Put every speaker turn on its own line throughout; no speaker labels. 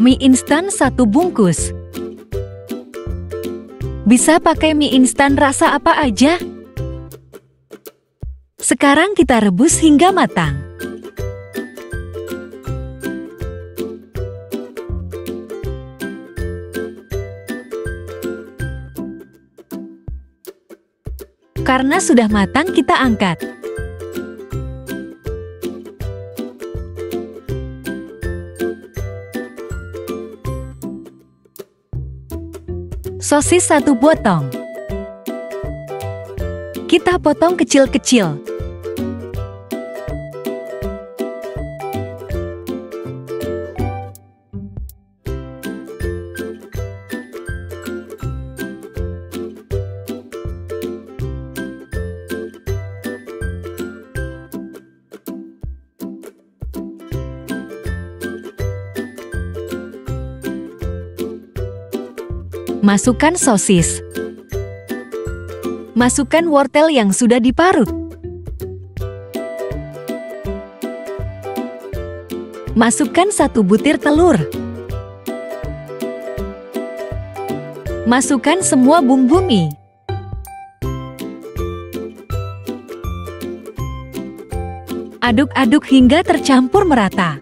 Mie instan 1 bungkus. Bisa pakai mie instan rasa apa aja. Sekarang kita rebus hingga matang. Karena sudah matang, kita angkat. Sosis 1 potong. Kita potong kecil-kecil. Masukkan sosis. Masukkan wortel yang sudah diparut. Masukkan 1 butir telur. Masukkan semua bumbu mie. Aduk-aduk hingga tercampur merata.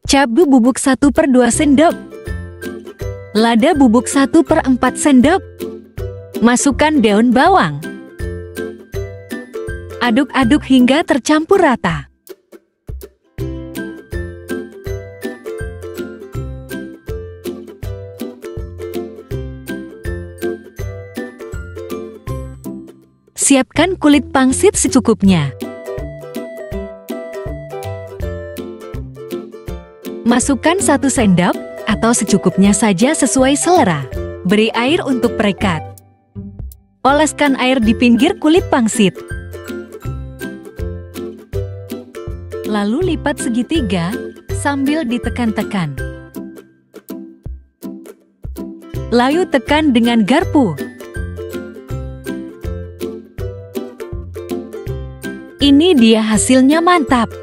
Cabai bubuk 1/2 sendok. Lada bubuk 1/4 sendok. Masukkan daun bawang. Aduk-aduk hingga tercampur rata. Siapkan kulit pangsit secukupnya. Masukkan 1 sendok atau secukupnya saja sesuai selera. Beri air untuk perekat. Oleskan air di pinggir kulit pangsit. Lalu lipat segitiga sambil ditekan-tekan. Lalu tekan dengan garpu. Ini dia hasilnya, mantap.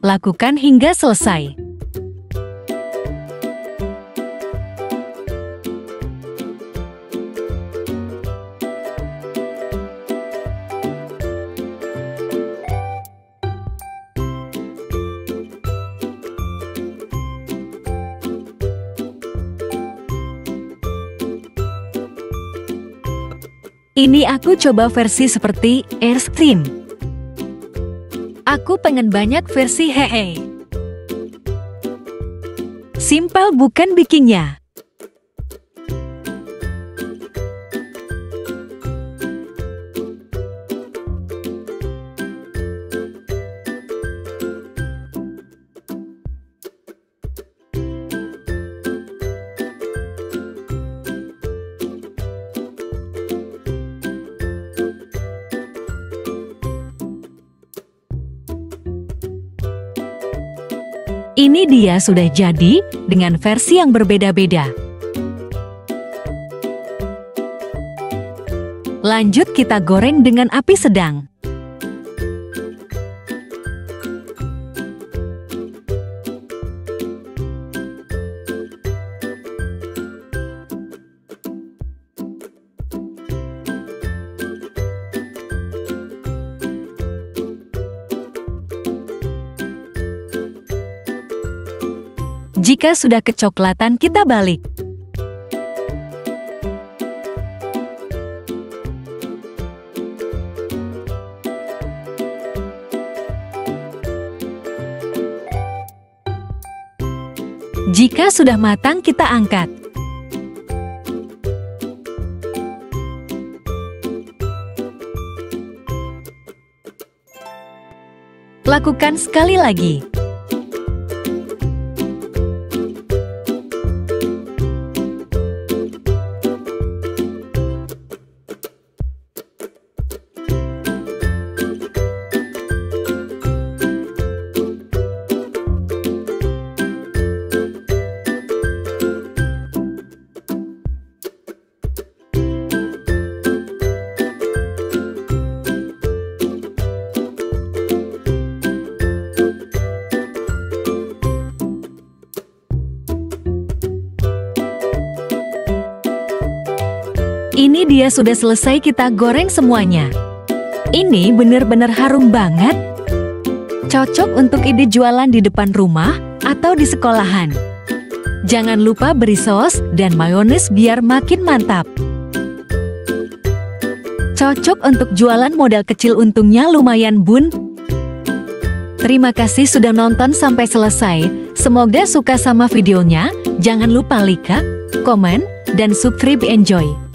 Lakukan hingga selesai. Ini aku coba versi seperti Airstream. Aku pengen banyak versi hehe. Simpel bukan bikinnya? Ini dia sudah jadi dengan versi yang berbeda-beda. Lanjut kita goreng dengan api sedang. Jika sudah kecoklatan, kita balik. Jika sudah matang, kita angkat. Lakukan sekali lagi. Ini dia sudah selesai kita goreng semuanya. Ini benar-benar harum banget. Cocok untuk ide jualan di depan rumah atau di sekolahan. Jangan lupa beri saus dan mayones biar makin mantap. Cocok untuk jualan modal kecil, untungnya lumayan bun. Terima kasih sudah nonton sampai selesai. Semoga suka sama videonya. Jangan lupa like, komen, dan subscribe. Enjoy!